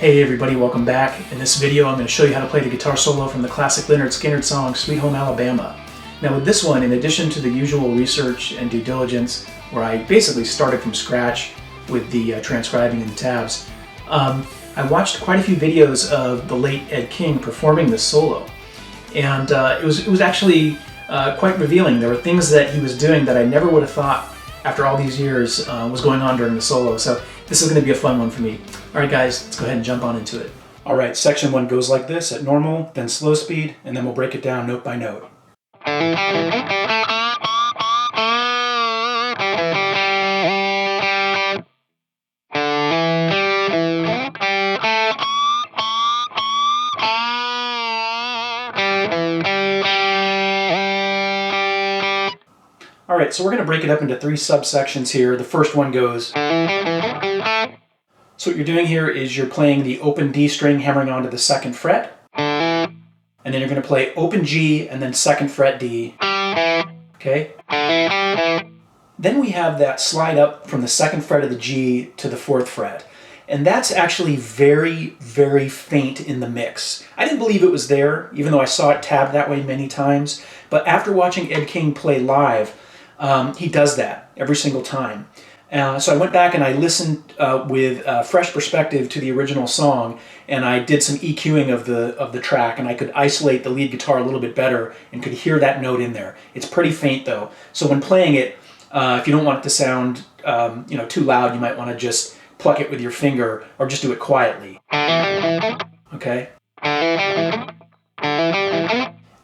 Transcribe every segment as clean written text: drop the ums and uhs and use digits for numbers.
Hey everybody, welcome back. In this video I'm going to show you how to play the guitar solo from the classic Lynyrd Skynyrd song Sweet Home Alabama. Now with this one, in addition to the usual research and due diligence, where I basically started from scratch with the transcribing and the tabs, I watched quite a few videos of the late Ed King performing this solo. And it was actually quite revealing. There were things that he was doing that I never would have thought after all these years was going on during the solo. So this is going to be a fun one for me. Alright guys, let's go ahead and jump on into it. Alright, section 1 goes like this at normal, then slow speed, and then we'll break it down note by note. Alright, so we're going to break it up into 3 subsections here. The first one goes... So what you're doing here is you're playing the open D string hammering onto the 2nd fret, and then you're going to play open G and then 2nd fret D. Okay? Then we have that slide up from the 2nd fret of the G to the 4th fret. And that's actually very, very faint in the mix. I didn't believe it was there, even though I saw it tabbed that way many times. But after watching Ed King play live, he does that every single time. So I went back and I listened with a fresh perspective to the original song, and I did some EQing of the track, and I could isolate the lead guitar a little bit better and could hear that note in there. It's pretty faint though, so when playing it, if you don't want it to sound too loud, you might want to just pluck it with your finger or just do it quietly. Okay.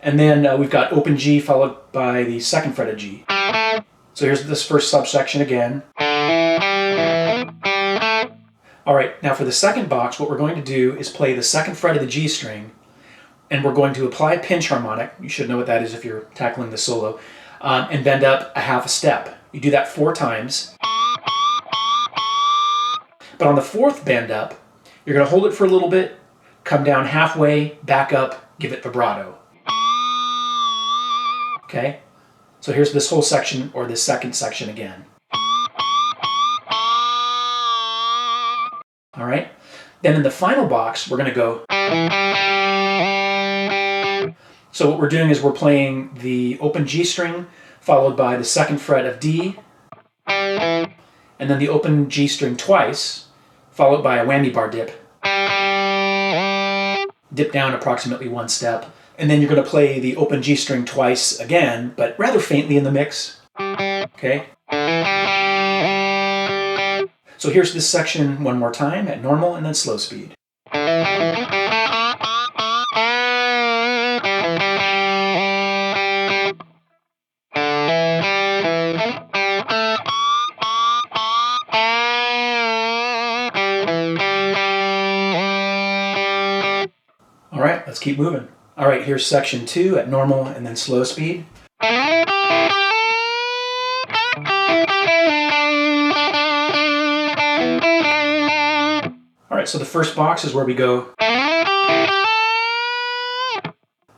And then we've got open G followed by the 2nd fret of G. So here's this first subsection again. Alright, now for the second box, what we're going to do is play the 2nd fret of the G string, and we're going to apply a pinch harmonic, you should know what that is if you're tackling the solo, and bend up a half a step. You do that 4 times. But on the 4th bend up, you're going to hold it for a little bit, come down halfway, back up, give it vibrato. Okay? So here's this whole section, or this second section again. Alright? Then in the final box, we're going to go... So what we're doing is we're playing the open G string, followed by the 2nd fret of D, and then the open G string twice, followed by a whammy bar dip. Dip down approximately 1 step. And then you're going to play the open G string twice again, but rather faintly in the mix. Okay? So here's this section one more time at normal and then slow speed. Alright, let's keep moving. Alright, here's section 2 at normal and then slow speed. Alright, so the first box is where we go.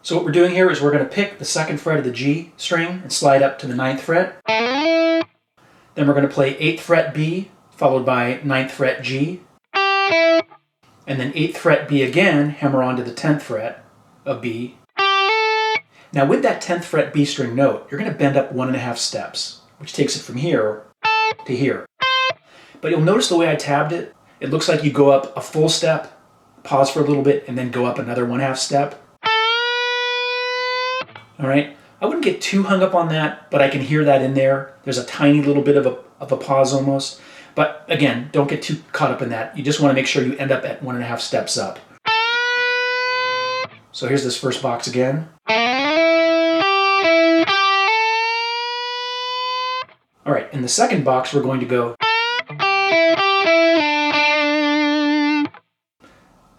So what we're doing here is we're going to pick the 2nd fret of the G string and slide up to the 9th fret. Then we're going to play 8th fret B, followed by 9th fret G. And then 8th fret B again, hammer onto the 10th fret of B. Now with that 10th fret B string note, you're going to bend up 1.5 steps, which takes it from here to here. But you'll notice the way I tabbed it, it looks like you go up a full step, pause for a little bit, and then go up another 1/2 step. Alright, I wouldn't get too hung up on that, but I can hear that in there. There's a tiny little bit of a pause almost. But again, don't get too caught up in that. You just want to make sure you end up at 1.5 steps up. So here's this first box again. Alright, in the second box we're going to go...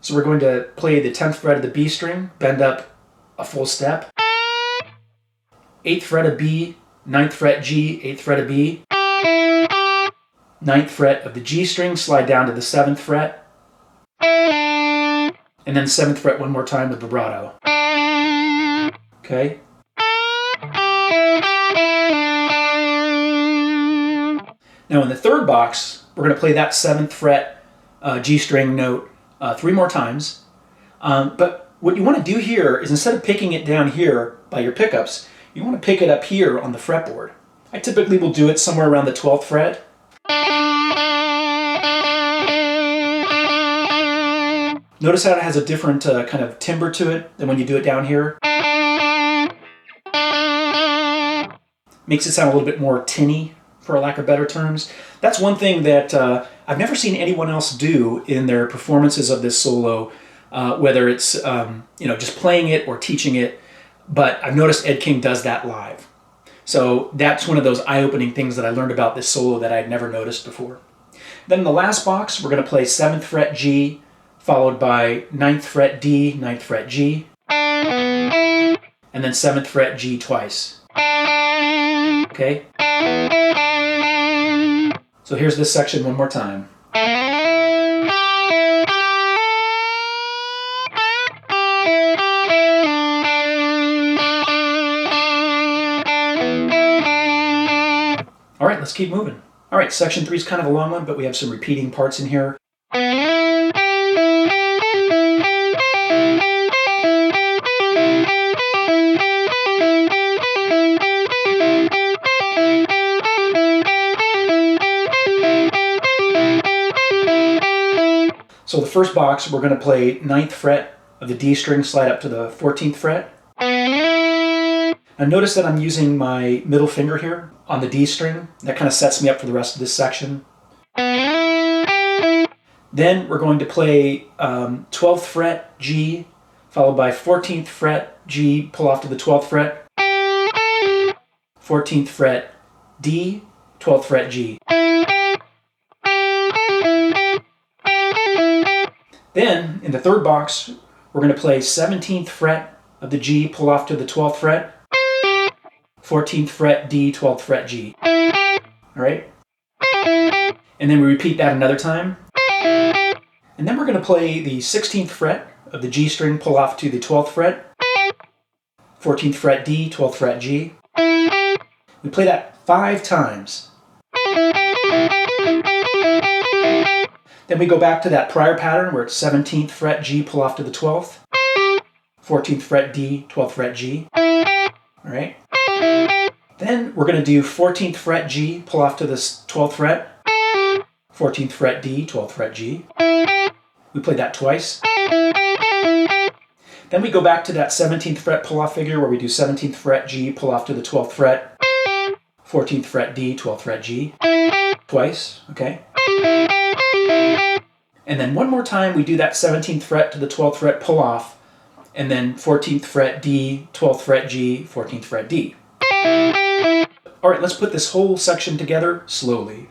So we're going to play the 10th fret of the B string, bend up a full step. 8th fret of B, 9th fret G, 8th fret of B. 9th fret of the G string, slide down to the 7th fret. And then 7th fret one more time with vibrato. Okay? Now in the third box, we're going to play that 7th fret G string note 3 more times. But what you want to do here is, instead of picking it down here by your pickups, you want to pick it up here on the fretboard. I typically will do it somewhere around the 12th fret. Notice how it has a different kind of timbre to it than when you do it down here. Makes it sound a little bit more tinny, for lack of better terms. That's one thing that I've never seen anyone else do in their performances of this solo, whether it's just playing it or teaching it, but I've noticed Ed King does that live. So that's one of those eye-opening things that I learned about this solo that I had never noticed before. Then in the last box, we're going to play 7th fret G, followed by 9th fret D, 9th fret G, and then 7th fret G twice. Okay? So here's this section one more time. All right, let's keep moving. All right, section 3 is kind of a long one, but we have some repeating parts in here. So the first box, we're going to play 9th fret of the D string, slide up to the 14th fret. Now notice that I'm using my middle finger here on the D string. That kind of sets me up for the rest of this section. Then we're going to play 12th fret G, followed by 14th fret G, pull off to the 12th fret, 14th fret D, 12th fret G. Then, in the third box, we're going to play 17th fret of the G, pull off to the 12th fret, 14th fret D, 12th fret G. All right? And then we repeat that another time. And then we're going to play the 16th fret of the G string, pull off to the 12th fret, 14th fret D, 12th fret G. We play that 5 times. Then we go back to that prior pattern where it's 17th fret G, pull off to the 12th, 14th fret D, 12th fret G. All right. Then we're going to do 14th fret G, pull off to the 12th fret, 14th fret D, 12th fret G. We play that twice. Then we go back to that 17th fret pull off figure where we do 17th fret G, pull off to the 12th fret, 14th fret D, 12th fret G. Twice, okay? And then one more time we do that 17th fret to the 12th fret pull off, and then 14th fret D, 12th fret G, 14th fret D. All right, let's put this whole section together slowly.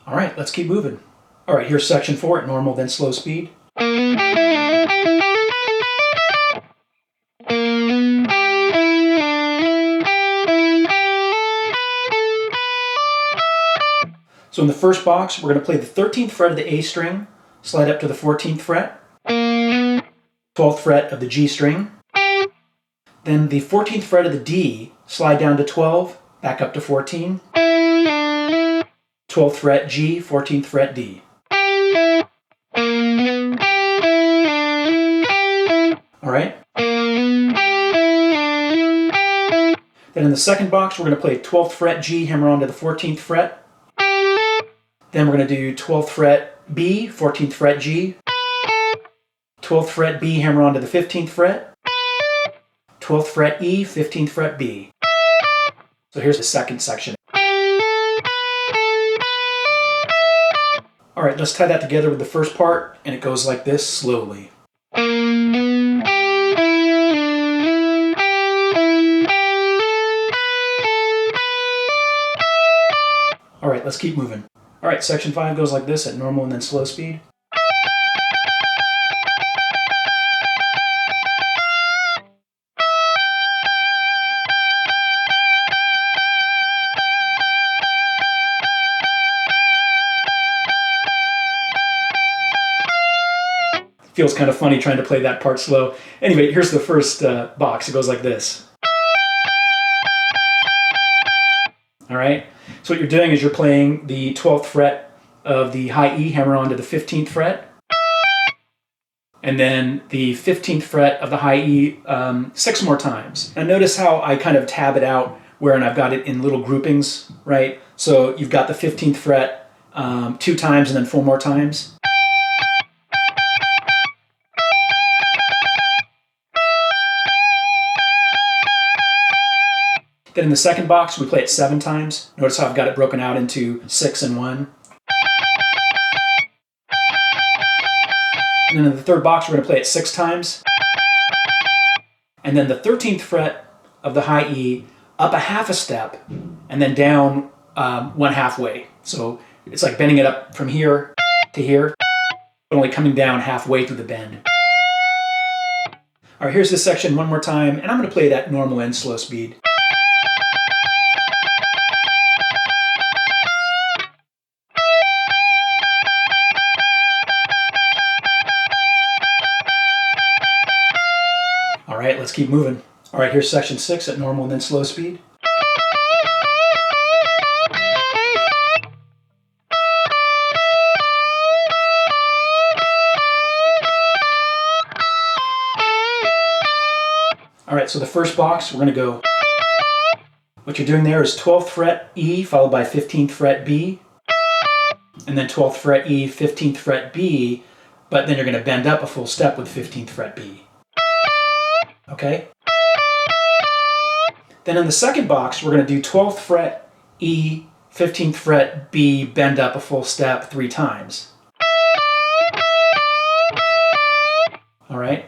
All right, let's keep moving. All right, here's section 4 at normal, then slow speed. So in the first box, we're going to play the 13th fret of the A string, slide up to the 14th fret, 12th fret of the G string, then the 14th fret of the D, slide down to 12, back up to 14, 12th fret G, 14th fret D. All right? Then in the second box, we're going to play 12th fret G, hammer onto the 14th fret. Then we're going to do 12th fret B, 14th fret G, 12th fret B, hammer onto the 15th fret, 12th fret E, 15th fret B. So here's the second section. All right, let's tie that together with the first part, and it goes like this slowly. All right, let's keep moving. All right, section 5 goes like this at normal and then slow speed. Feels kind of funny trying to play that part slow. Anyway, here's the first box. It goes like this. All right. So what you're doing is you're playing the 12th fret of the high E, hammer on to the 15th fret, and then the 15th fret of the high E 6 more times. And notice how I kind of tab it out wherein I've got it in little groupings, right? So you've got the 15th fret 2 times and then 4 more times. Then in the second box, we play it 7 times. Notice how I've got it broken out into 6 and 1. And then in the third box, we're going to play it 6 times. And then the 13th fret of the high E, up a half a step, and then down 1 halfway. So it's like bending it up from here to here, but only coming down halfway through the bend. All right, here's this section one more time, and I'm going to play it at normal and slow speed. All right, let's keep moving. All right, here's section 6 at normal and then slow speed. All right, so the first box, we're going to go. What you're doing there is 12th fret E followed by 15th fret B, and then 12th fret E, 15th fret B, but then you're going to bend up a full step with 15th fret B. Okay? Then in the second box, we're going to do 12th fret E, 15th fret B, bend up a full step 3 times. All right?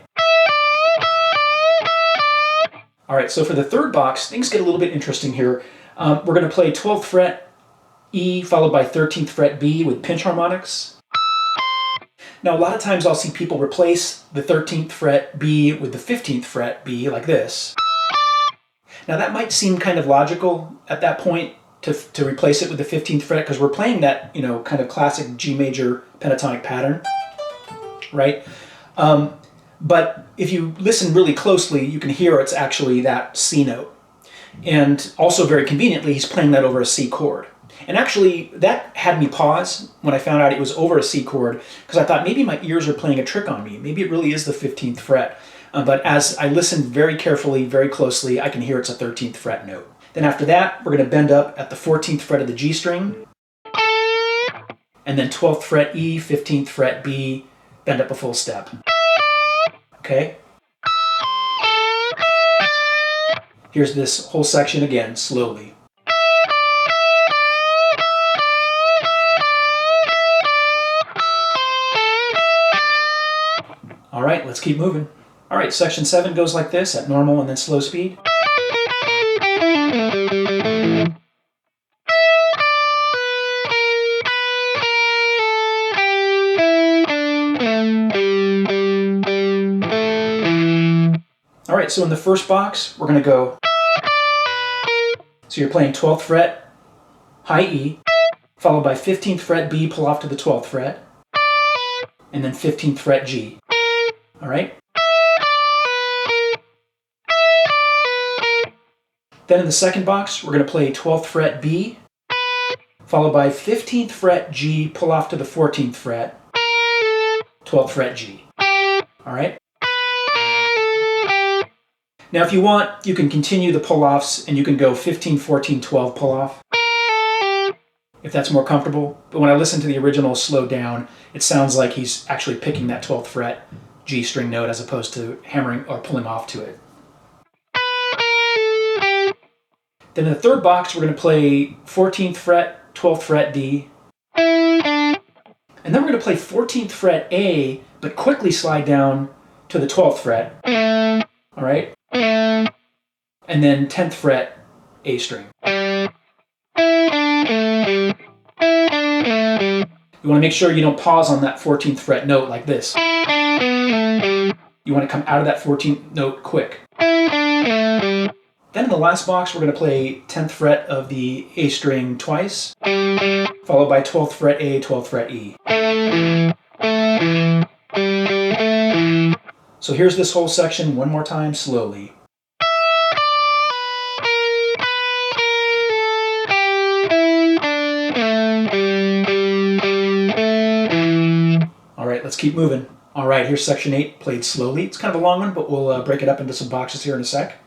All right, so for the third box, things get a little bit interesting here. We're going to play 12th fret E followed by 13th fret B with pinch harmonics. Now, a lot of times I'll see people replace the 13th fret B with the 15th fret B like this. Now, that might seem kind of logical at that point to replace it with the 15th fret because we're playing that, you know, kind of classic G major pentatonic pattern, right? But if you listen really closely, you can hear it's actually that C note. And also very conveniently, he's playing that over a C chord. And actually, that had me pause when I found out it was over a C chord, because I thought maybe my ears are playing a trick on me. Maybe it really is the 15th fret. But as I listened very carefully, very closely, I can hear it's a 13th fret note. Then after that, we're going to bend up at the 14th fret of the G string, and then 12th fret E, 15th fret B, bend up a full step. Okay? Here's this whole section again, slowly. All right, let's keep moving. All right, section 7 goes like this at normal and then slow speed. All right, so in the first box, we're going to go. So you're playing 12th fret, high E, followed by 15th fret B, pull off to the 12th fret, and then 15th fret G. All right? Then in the second box, we're going to play 12th fret B, followed by 15th fret G, pull off to the 14th fret, 12th fret G. All right? Now, if you want, you can continue the pull-offs and you can go 15, 14, 12 pull-off, if that's more comfortable. But when I listen to the original slowed down, it sounds like he's actually picking that 12th fret G string note as opposed to hammering or pulling off to it. Then in the third box, we're going to play 14th fret, 12th fret D. And then we're going to play 14th fret A, but quickly slide down to the 12th fret. All right? And then 10th fret A string. You want to make sure you don't pause on that 14th fret note like this. You want to come out of that 14th note quick. Then in the last box, we're going to play 10th fret of the A string twice, followed by 12th fret A, 12th fret E. So here's this whole section one more time slowly. All right, let's keep moving. All right, here's section 8 played slowly. It's kind of a long one, but we'll break it up into some boxes here in a sec.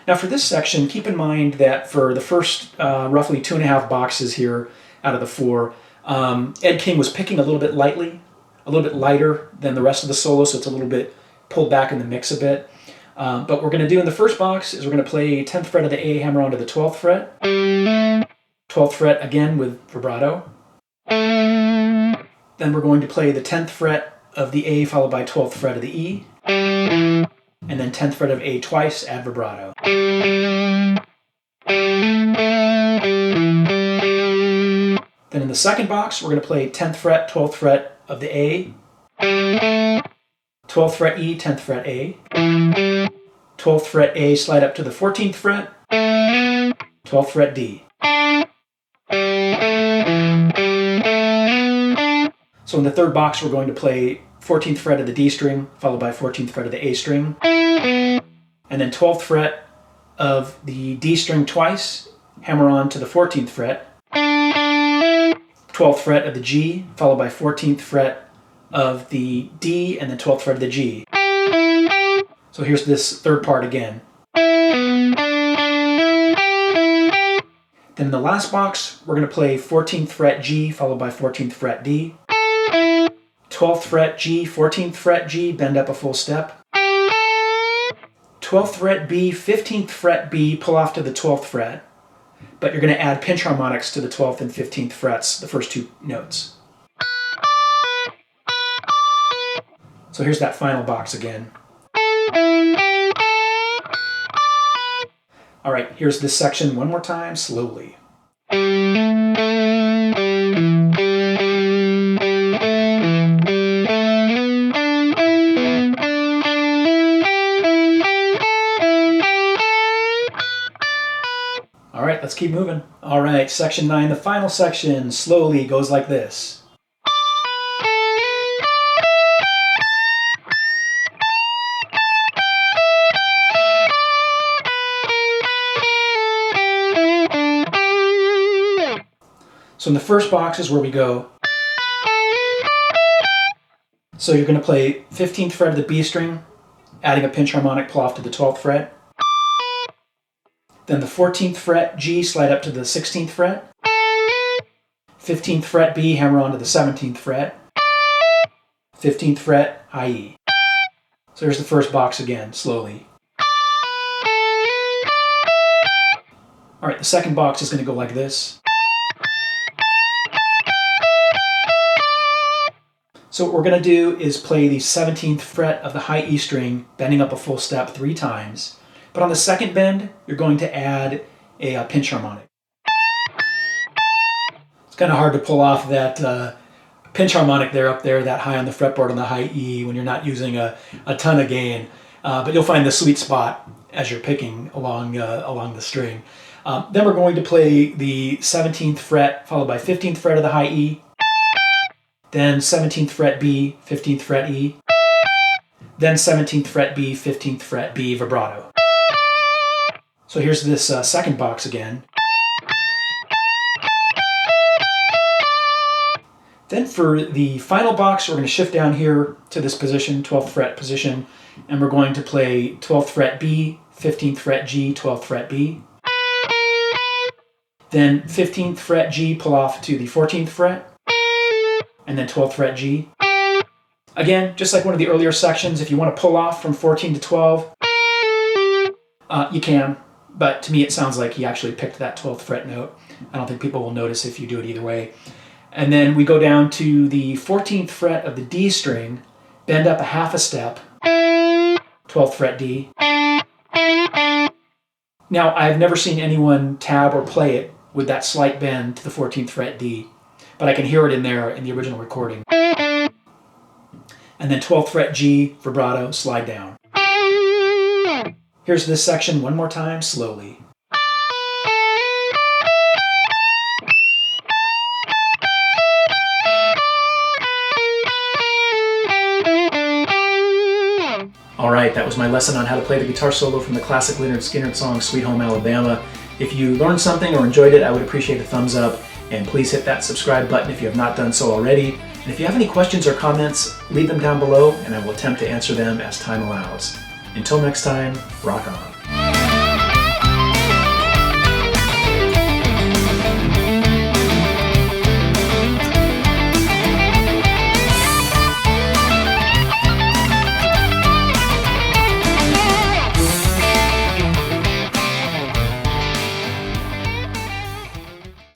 Now for this section, keep in mind that for the first roughly 2.5 boxes here out of the 4, Ed King was picking a little bit lightly, a little bit lighter than the rest of the solo, so it's a little bit pulled back in the mix a bit. But what we're going to do in the first box is we're going to play 10th fret of the A, hammer onto the 12th fret. 12th fret again with vibrato. Then we're going to play the 10th fret of the A followed by 12th fret of the E. And then 10th fret of A twice, add vibrato. Then in the second box, we're going to play 10th fret, 12th fret of the A, 12th fret E, 10th fret A, 12th fret A, slide up to the 14th fret, 12th fret D. So in the third box, we're going to play 14th fret of the D string, followed by 14th fret of the A string, and then 12th fret of the D string twice, hammer on to the 14th fret, 12th fret of the G, followed by 14th fret of the D, and then 12th fret of the G. So here's this third part again. Then in the last box, we're going to play 14th fret G, followed by 14th fret D, 12th fret G, 14th fret G, bend up a full step, 12th fret B, 15th fret B, pull off to the 12th fret, but you're going to add pinch harmonics to the 12th and 15th frets, the first 2 notes. So here's that final box again. All right, here's this section one more time, slowly. All right, let's keep moving. All right, section 9, the final section, slowly goes like this. So in the first box is where we go. So you're going to play 15th fret of the B string, adding a pinch harmonic, pull off to the 12th fret. Then the 14th fret G, slide up to the 16th fret. 15th fret B, hammer onto the 17th fret. 15th fret, high E. So here's the first box again, slowly. All right, the second box is going to go like this. So what we're going to do is play the 17th fret of the high E string, bending up a full step 3 times. But on the second bend, you're going to add a pinch harmonic. It's kind of hard to pull off that pinch harmonic there up there, that high on the fretboard on the high E when you're not using a ton of gain. But you'll find the sweet spot as you're picking along the string. Then we're going to play the 17th fret followed by 15th fret of the high E. Then 17th fret B, 15th fret E, then 17th fret B, 15th fret B, vibrato. So here's this second box again. Then for the final box, we're going to shift down here to this position, 12th fret position, and we're going to play 12th fret B, 15th fret G, 12th fret B. Then 15th fret G, pull off to the 14th fret. And then 12th fret G. Again, just like one of the earlier sections, if you want to pull off from 14 to 12, you can, but to me it sounds like he actually picked that 12th fret note. I don't think people will notice if you do it either way. And then we go down to the 14th fret of the D string, bend up a half a step, 12th fret D. Now, I've never seen anyone tab or play it with that slight bend to the 14th fret D. But I can hear it in there in the original recording. And then 12th fret G, vibrato, slide down. Here's this section one more time, slowly. Alright, that was my lesson on how to play the guitar solo from the classic Lynyrd Skynyrd song Sweet Home Alabama. If you learned something or enjoyed it, I would appreciate a thumbs up, and please hit that subscribe button if you have not done so already. And if you have any questions or comments, leave them down below and I will attempt to answer them as time allows. Until next time, rock on.